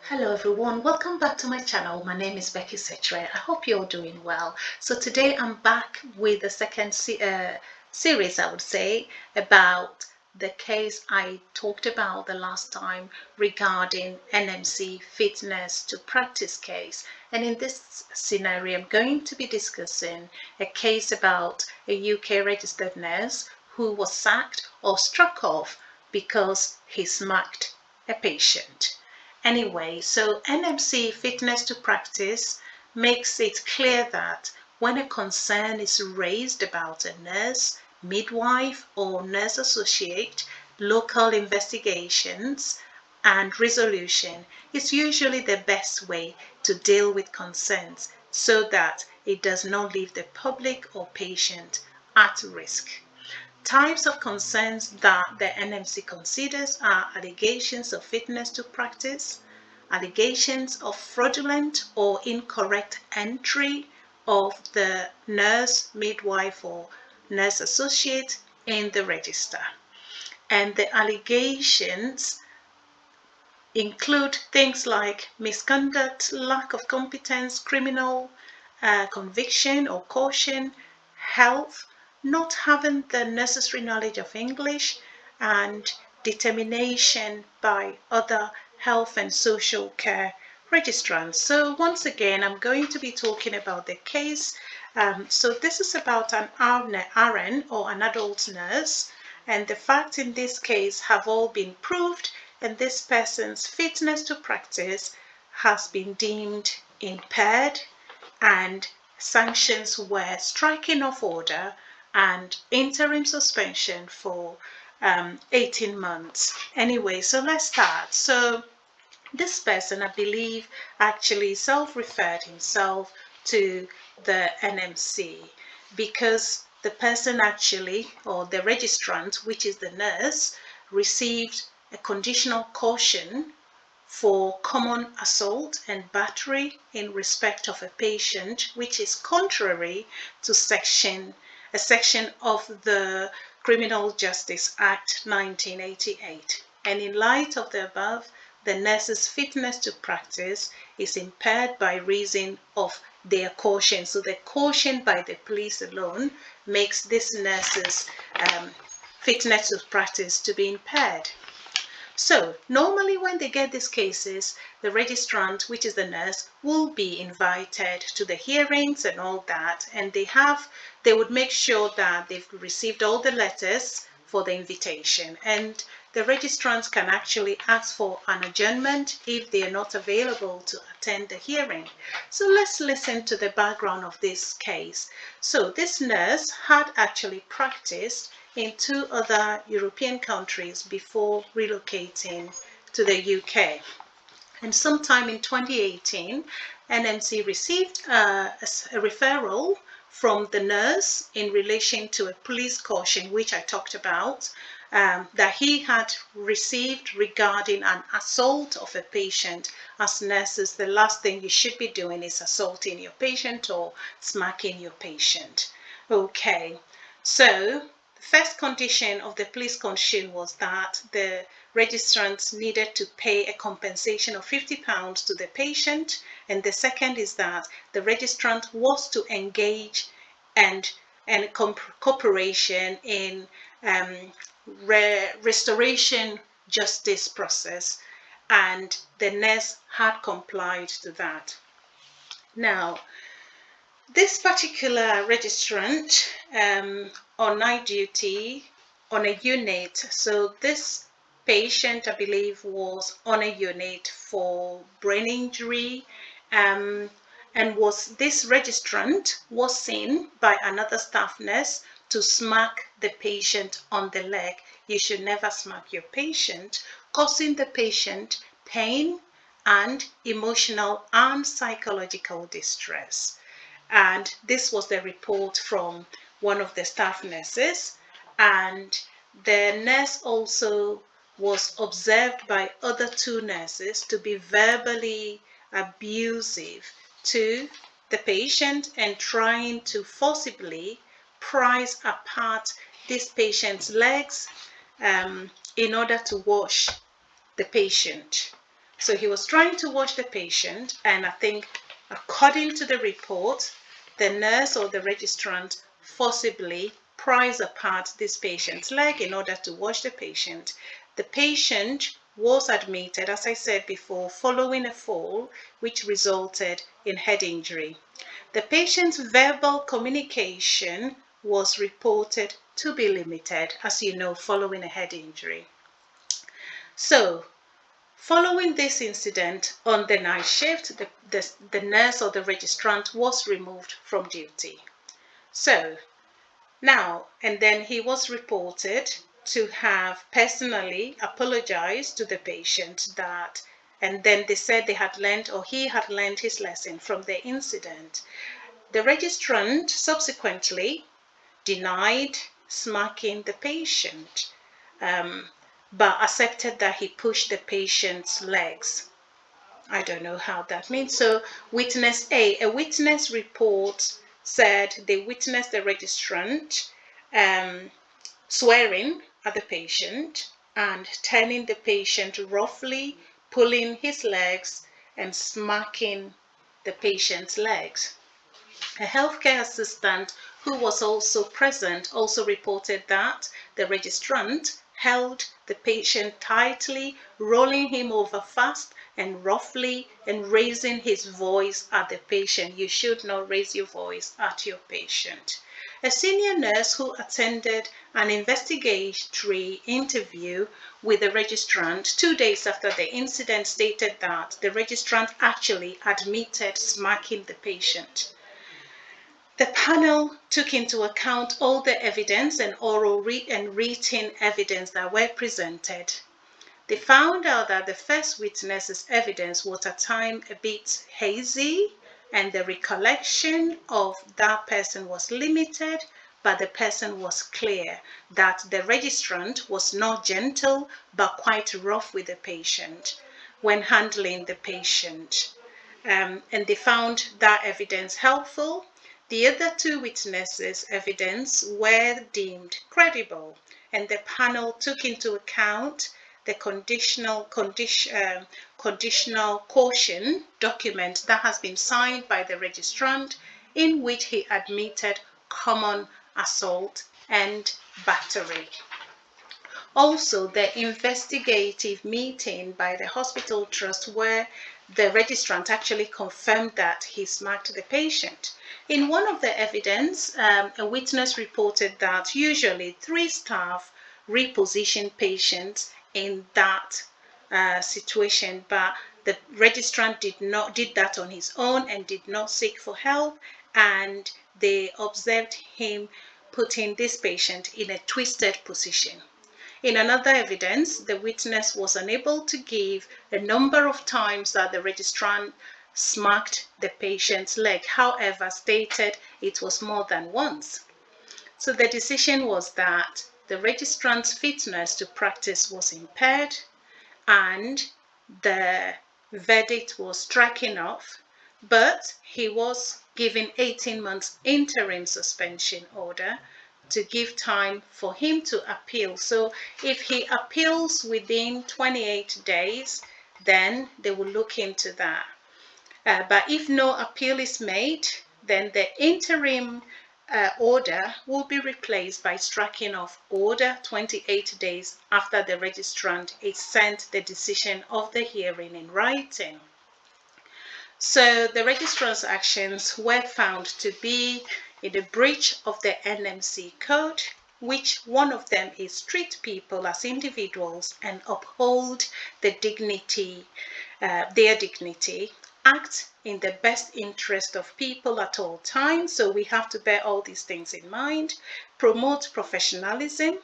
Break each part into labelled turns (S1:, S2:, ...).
S1: Hello everyone, welcome back to my channel. My name is Becky Setre. I hope you're doing well. So today I'm back with the second series, I would say, about the case I talked about the last time regarding NMC fitness to practice case. And in this scenario, I'm going to be discussing a case about a UK registered nurse who was sacked or struck off because he smacked a patient. Anyway, so NMC fitness to practice makes it clear that when a concern is raised about a nurse, midwife, or nurse associate, local investigations and resolution is usually the best way to deal with concerns so that it does not leave the public or patient at risk. Types of concerns that the NMC considers are allegations of fitness to practice, allegations of fraudulent or incorrect entry of the nurse, midwife, or nurse associate in the register. And the allegations include things like misconduct, lack of competence, criminal conviction or caution, health, not having the necessary knowledge of English, and determination by other health and social care registrants. So once again, I'm going to be talking about the case. So this is about an RN or an adult nurse, and the facts in this case have all been proved, and this person's fitness to practice has been deemed impaired, and sanctions were striking off order and interim suspension for 18 months. Anyway, so let's start. So this person, I believe, actually self-referred himself to the NMC because the person actually, or the registrant, which is the nurse, received a conditional caution for common assault and battery in respect of a patient, which is contrary to a section of the Criminal Justice Act 1988. And in light of the above, the nurse's fitness to practice is impaired by reason of their caution. So the caution by the police alone makes this nurse's fitness to practice to be impaired. So normally when they get these cases, the registrant, which is the nurse, will be invited to the hearings and all that, and they would make sure that they've received all the letters for the invitation, and the registrants can actually ask for an adjournment if they are not available to attend the hearing. So let's listen to the background of this case. So this nurse had actually practiced in 2 other European countries before relocating to the UK. And sometime in 2018, NMC received a referral from the nurse in relation to a police caution, which I talked about, that he had received regarding an assault of a patient. As nurses, the last thing you should be doing is assaulting your patient or smacking your patient. Okay, so first condition of the police caution was that the registrants needed to pay a compensation of £50 to the patient, and the second is that the registrant was to engage and cooperation in restoration justice process, and the nurse had complied to that. Now, this particular registrant on night duty on a unit, so this patient, I believe, was on a unit for brain injury, and this registrant was seen by another staff nurse to smack the patient on the leg. You should never smack your patient, causing the patient pain and emotional and psychological distress. And this was the report from one of the staff nurses, and the nurse also was observed by other 2 nurses to be verbally abusive to the patient and trying to forcibly prise apart this patient's legs in order to wash the patient. So he was trying to wash the patient, and I think according to the report, the nurse or the registrant forcibly pries apart this patient's leg in order to wash the patient. The patient was admitted, as I said before, following a fall which resulted in head injury. The patient's verbal communication was reported to be limited, as you know, following a head injury. So, following this incident on the night shift, the nurse or the registrant was removed from duty. So, now, and then he was reported to have personally apologized to the patient and then they said they had learned, or he had learned his lesson from the incident. The registrant subsequently denied smacking the patient, but accepted that he pushed the patient's legs. I don't know how that means. So witness A witness report said they witnessed the registrant swearing at the patient and turning the patient roughly, pulling his legs and smacking the patient's legs. A healthcare assistant who was also present also reported that the registrant held the patient tightly, rolling him over fast and roughly, and raising his voice at the patient. You should not raise your voice at your patient. A senior nurse who attended an investigatory interview with the registrant 2 days after the incident stated that the registrant actually admitted smacking the patient. The panel took into account all the evidence and oral and written evidence that were presented. They found out that the first witness's evidence was at times a bit hazy, and the recollection of that person was limited, but the person was clear that the registrant was not gentle but quite rough with the patient when handling the patient. And they found that evidence helpful. The other two witnesses' evidence were deemed credible, and the panel took into account the conditional caution document that has been signed by the registrant, in which he admitted common assault and battery. Also, the investigative meeting by the hospital trust where the registrant actually confirmed that he smacked the patient. In one of the evidence, a witness reported that usually 3 staff reposition patients in that situation, but the registrant did that on his own and did not seek for help, and they observed him putting this patient in a twisted position. In another evidence, the witness was unable to give a number of times that the registrant smacked the patient's leg, however stated it was more than once. So the decision was that the registrant's fitness to practice was impaired, and the verdict was stricken off, but he was given 18 months interim suspension order to give time for him to appeal. So if he appeals within 28 days, then they will look into that. But if no appeal is made, then the interim order will be replaced by striking off order 28 days after the registrant is sent the decision of the hearing in writing. So the registrar's actions were found to be in a breach of the NMC code, which one of them is treat people as individuals and uphold the dignity, their dignity, act in the best interest of people at all times. So we have to bear all these things in mind. Promote professionalism,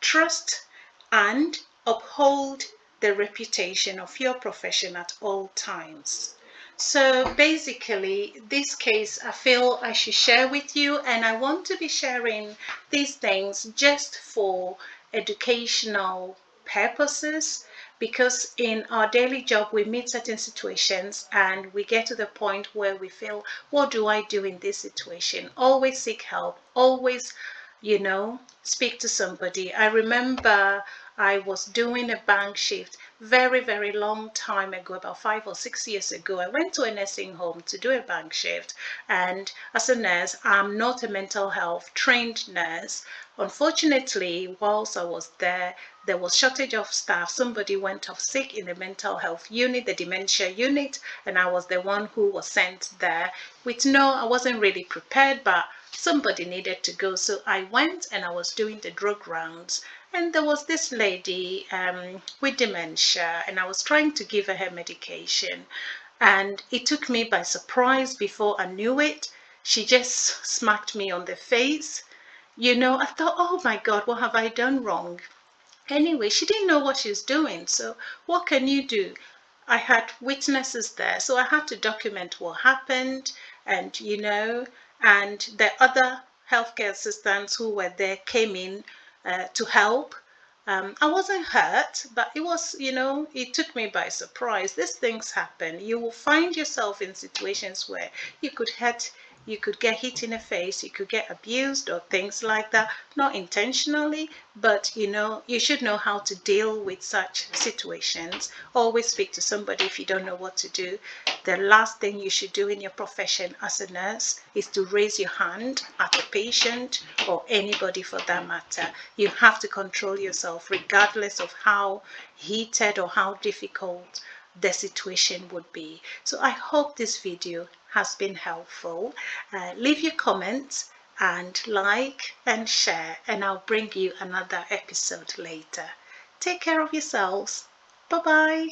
S1: trust, and uphold the reputation of your profession at all times. So basically, this case I feel I should share with you, and I want to be sharing these things just for educational purposes, because in our daily job we meet certain situations and we get to the point where we feel, what do I do in this situation? Always seek help, always, speak to somebody. I remember I was doing a bank shift very, very long time ago, about 5 or 6 years ago. I went to a nursing home to do a bank shift, and as a nurse, I'm not a mental health trained nurse. Unfortunately, whilst I was there was shortage of staff. Somebody went off sick in the mental health unit, the dementia unit, and I was the one who was sent there with I wasn't really prepared, but somebody needed to go. So I went and I was doing the drug rounds, and there was this lady with dementia, and I was trying to give her medication, and it took me by surprise. Before I knew it, she just smacked me on the face. I thought, oh my God, what have I done wrong? Anyway, she didn't know what she was doing, so what can you do? I had witnesses there, so I had to document what happened, and and the other healthcare assistants who were there came in to help. I wasn't hurt, but it was, it took me by surprise. These things happen. You will find yourself in situations where you could get hit in the face, you could get abused or things like that, not intentionally, but you should know how to deal with such situations. Always speak to somebody if you don't know what to do. The last thing you should do in your profession as a nurse is to raise your hand at a patient or anybody for that matter. You have to control yourself regardless of how heated or how difficult the situation would be. So I hope this video has been helpful. Leave your comments and like and share, and I'll bring you another episode later. Take care of yourselves. Bye bye.